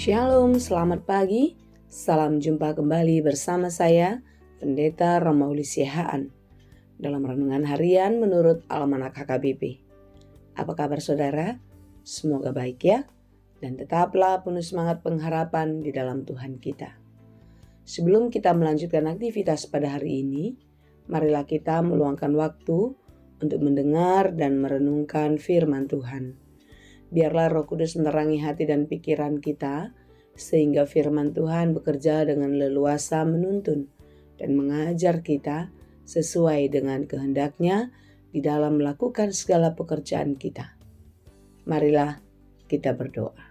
Shalom, selamat pagi. Salam jumpa kembali bersama saya, Pendeta Romauli Sihaan, dalam renungan harian menurut Almanak HKBP. Apa kabar saudara? Semoga baik ya, dan tetaplah penuh semangat pengharapan di dalam Tuhan kita. Sebelum kita melanjutkan aktivitas pada hari ini, marilah kita meluangkan waktu untuk mendengar dan merenungkan firman Tuhan. Biarlah Roh Kudus menerangi hati dan pikiran kita, sehingga firman Tuhan bekerja dengan leluasa menuntun dan mengajar kita sesuai dengan kehendak-Nya di dalam melakukan segala pekerjaan kita. Marilah kita berdoa.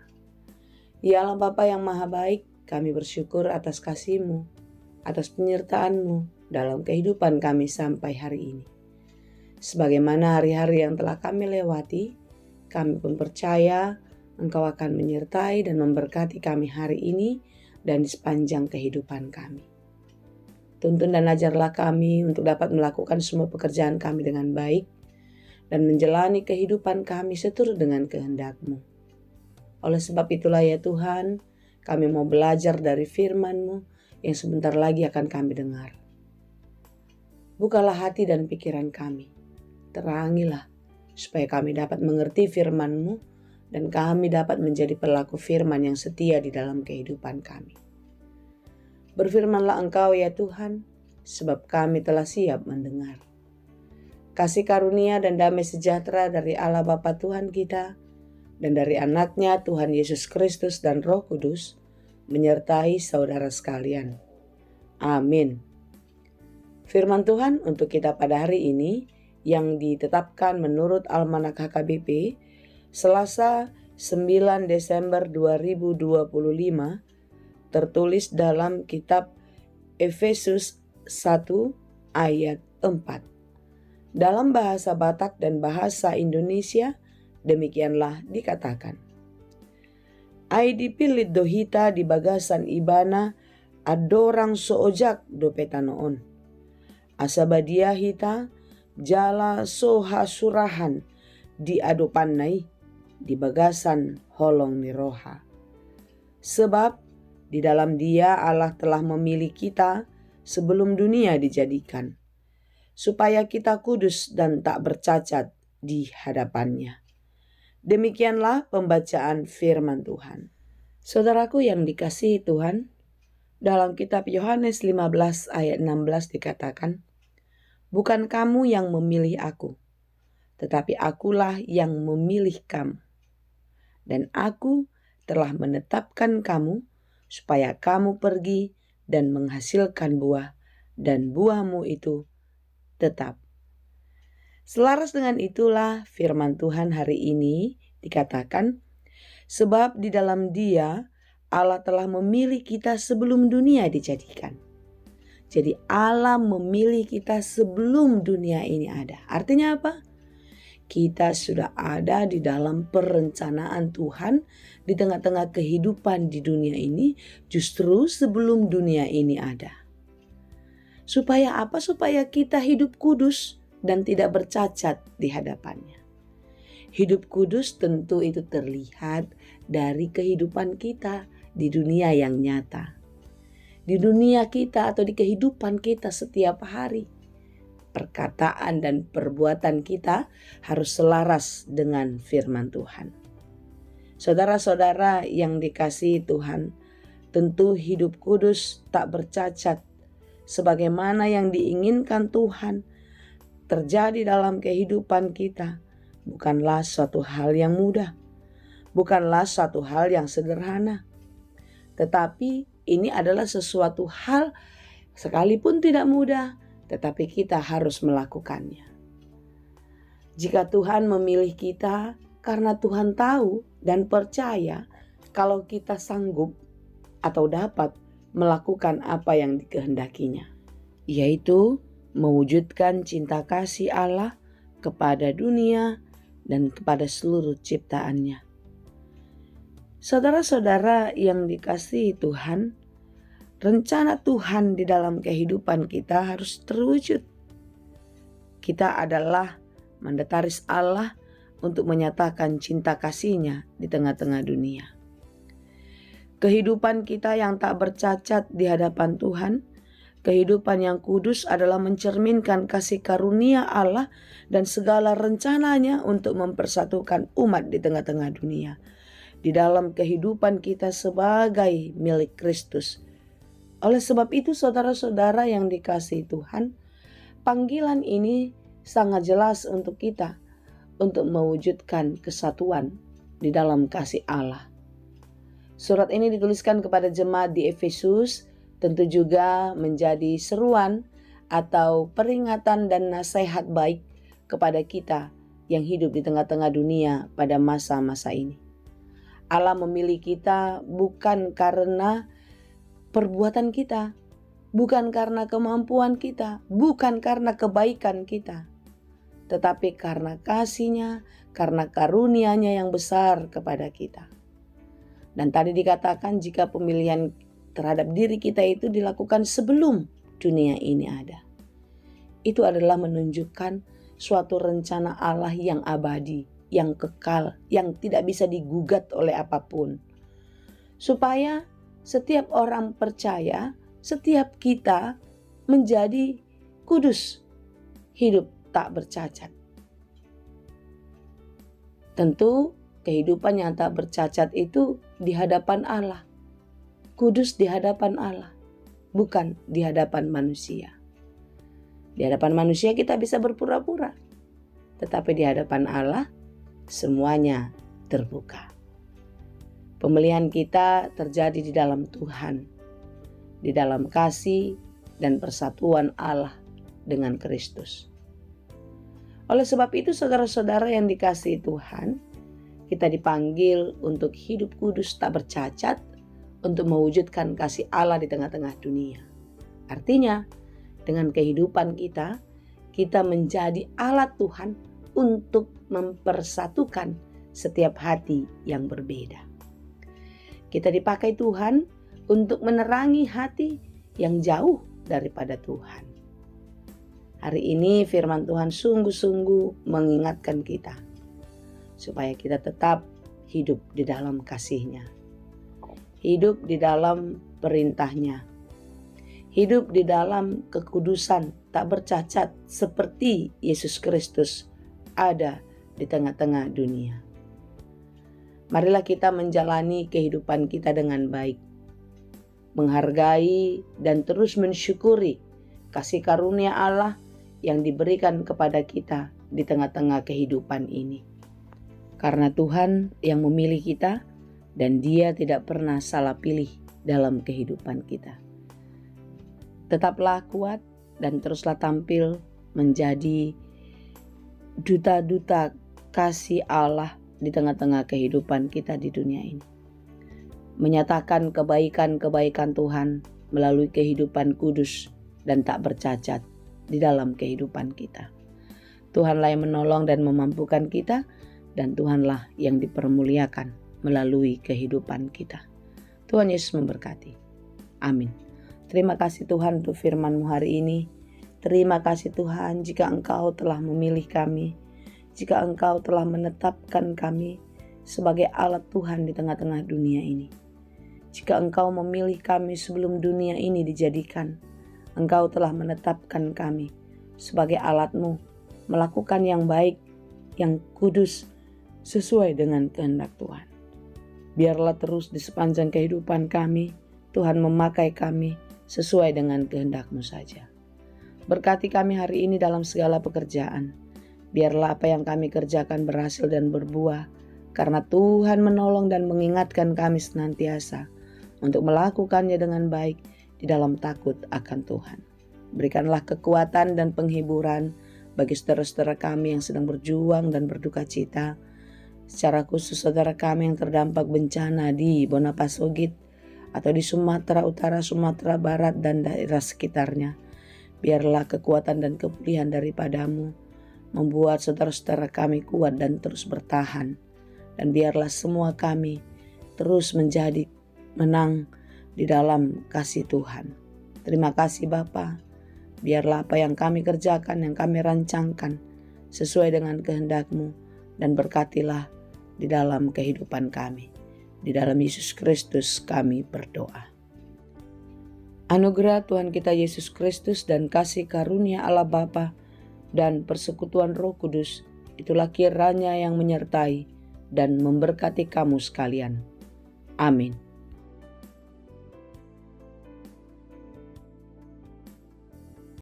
Ya Allah Bapa yang Maha Baik, kami bersyukur atas kasih-Mu, atas penyertaan-Mu dalam kehidupan kami sampai hari ini. Sebagaimana hari-hari yang telah kami lewati, kami pun percaya Engkau akan menyertai dan memberkati kami hari ini dan di sepanjang kehidupan kami. Tuntun dan ajarlah kami untuk dapat melakukan semua pekerjaan kami dengan baik dan menjalani kehidupan kami seturut dengan kehendak-Mu. Oleh sebab itulah ya Tuhan, kami mau belajar dari firman-Mu yang sebentar lagi akan kami dengar. Bukalah hati dan pikiran kami, terangilah supaya kami dapat mengerti firman-Mu dan kami dapat menjadi pelaku firman yang setia di dalam kehidupan kami. Berfirmanlah Engkau ya Tuhan, sebab kami telah siap mendengar. Kasih karunia dan damai sejahtera dari Allah Bapa Tuhan kita dan dari anak-Nya Tuhan Yesus Kristus dan Roh Kudus menyertai saudara sekalian. Amin. Firman Tuhan untuk kita pada hari ini yang ditetapkan menurut Almanak HKBP Selasa 9 Desember 2025 tertulis dalam kitab Efesus 1 ayat 4. Dalam bahasa Batak dan bahasa Indonesia demikianlah dikatakan. Ai dipilit dohita di bagasan ibana adorang soojak dopetanoon. Asabadia hita jala soha surahan di adopanai di bagasan holong niroha. Sebab di dalam Dia Allah telah memilih kita sebelum dunia dijadikan, supaya kita kudus dan tak bercacat di hadapan-Nya. Demikianlah pembacaan firman Tuhan. Saudaraku yang dikasihi Tuhan, dalam kitab Yohanes 15 ayat 16 dikatakan, bukan kamu yang memilih aku, tetapi akulah yang memilih kamu. Dan aku telah menetapkan kamu supaya kamu pergi dan menghasilkan buah, dan buahmu itu tetap. Selaras dengan itulah firman Tuhan hari ini dikatakan, sebab di dalam Dia Allah telah memilih kita sebelum dunia dijadikan. Jadi Allah memilih kita sebelum dunia ini ada. Artinya apa? Kita sudah ada di dalam perencanaan Tuhan di tengah-tengah kehidupan di dunia ini justru sebelum dunia ini ada. Supaya apa? Supaya kita hidup kudus dan tidak bercacat di hadapannya. Hidup kudus tentu itu terlihat dari kehidupan kita di dunia yang nyata. Di dunia kita atau di kehidupan kita setiap hari, perkataan dan perbuatan kita harus selaras dengan firman Tuhan. Saudara-saudara yang dikasihi Tuhan, tentu hidup kudus tak bercacat sebagaimana yang diinginkan Tuhan terjadi dalam kehidupan kita bukanlah suatu hal yang mudah, bukanlah suatu hal yang sederhana, tetapi ini adalah sesuatu hal sekalipun tidak mudah, tetapi kita harus melakukannya. Jika Tuhan memilih kita karena Tuhan tahu dan percaya kalau kita sanggup atau dapat melakukan apa yang dikehendakinya, yaitu mewujudkan cinta kasih Allah kepada dunia dan kepada seluruh ciptaannya. Saudara-saudara yang dikasihi Tuhan, rencana Tuhan di dalam kehidupan kita harus terwujud. Kita adalah mandataris Allah untuk menyatakan cinta kasih-Nya di tengah-tengah dunia. Kehidupan kita yang tak bercacat di hadapan Tuhan, kehidupan yang kudus adalah mencerminkan kasih karunia Allah dan segala rencananya untuk mempersatukan umat di tengah-tengah dunia. Di dalam kehidupan kita sebagai milik Kristus. Oleh sebab itu saudara-saudara yang dikasihi Tuhan, panggilan ini sangat jelas untuk kita untuk mewujudkan kesatuan di dalam kasih Allah. Surat ini dituliskan kepada jemaat di Efesus, tentu juga menjadi seruan atau peringatan dan nasihat baik kepada kita yang hidup di tengah-tengah dunia pada masa-masa ini. Allah memilih kita bukan karena perbuatan kita, bukan karena kemampuan kita, bukan karena kebaikan kita, tetapi karena kasih-Nya, karena karunia-Nya yang besar kepada kita. Dan tadi dikatakan jika pemilihan terhadap diri kita itu dilakukan sebelum dunia ini ada. Itu adalah menunjukkan suatu rencana Allah yang abadi, yang kekal, yang tidak bisa digugat oleh apapun. Supaya setiap orang percaya, setiap kita menjadi kudus, hidup tak bercacat. Tentu kehidupan yang tak bercacat itu di hadapan Allah. Kudus di hadapan Allah, bukan di hadapan manusia. Di hadapan manusia kita bisa berpura-pura, tetapi di hadapan Allah semuanya terbuka. Pemilihan kita terjadi di dalam Tuhan, di dalam kasih dan persatuan Allah dengan Kristus. Oleh sebab itu saudara-saudara yang dikasihi Tuhan, kita dipanggil untuk hidup kudus tak bercacat, untuk mewujudkan kasih Allah di tengah-tengah dunia. Artinya, dengan kehidupan kita, kita menjadi alat Tuhan untuk mempersatukan setiap hati yang berbeda. Kita dipakai Tuhan untuk menerangi hati yang jauh daripada Tuhan. Hari ini firman Tuhan sungguh-sungguh mengingatkan kita supaya kita tetap hidup di dalam kasih-Nya, hidup di dalam perintah-Nya, hidup di dalam kekudusan tak bercacat seperti Yesus Kristus ada di tengah-tengah dunia. Marilah kita menjalani kehidupan kita dengan baik, menghargai dan terus mensyukuri kasih karunia Allah yang diberikan kepada kita di tengah-tengah kehidupan ini. Karena Tuhan yang memilih kita dan Dia tidak pernah salah pilih dalam kehidupan kita. Tetaplah kuat dan teruslah tampil menjadi duta-duta kasih Allah di tengah-tengah kehidupan kita di dunia ini. Menyatakan kebaikan-kebaikan Tuhan melalui kehidupan kudus dan tak bercacat di dalam kehidupan kita. Tuhanlah yang menolong dan memampukan kita, dan Tuhanlah yang dipermuliakan melalui kehidupan kita. Tuhan Yesus memberkati. Amin. Terima kasih Tuhan untuk firman-Mu hari ini. Terima kasih Tuhan jika Engkau telah memilih kami, jika Engkau telah menetapkan kami sebagai alat Tuhan di tengah-tengah dunia ini. Jika Engkau memilih kami sebelum dunia ini dijadikan, Engkau telah menetapkan kami sebagai alat-Mu melakukan yang baik, yang kudus, sesuai dengan kehendak Tuhan. Biarlah terus di sepanjang kehidupan kami, Tuhan memakai kami sesuai dengan kehendak-Mu saja. Berkati kami hari ini dalam segala pekerjaan. Biarlah apa yang kami kerjakan berhasil dan berbuah, karena Tuhan menolong dan mengingatkan kami senantiasa untuk melakukannya dengan baik di dalam takut akan Tuhan. Berikanlah kekuatan dan penghiburan bagi saudara-saudara kami yang sedang berjuang dan berduka cita, secara khusus saudara kami yang terdampak bencana di Bonapasogit atau di Sumatera Utara, Sumatera Barat dan daerah sekitarnya. Biarlah kekuatan dan kepulihan daripada-Mu membuat saudara-saudara kami kuat dan terus bertahan. Dan biarlah semua kami terus menjadi menang di dalam kasih Tuhan. Terima kasih Bapa. Biarlah apa yang kami kerjakan, yang kami rancangkan sesuai dengan kehendak-Mu, dan berkatilah di dalam kehidupan kami. Di dalam Yesus Kristus kami berdoa. Anugerah Tuhan kita Yesus Kristus dan kasih karunia Allah Bapa dan persekutuan Roh Kudus, itulah kiranya yang menyertai dan memberkati kamu sekalian. Amin.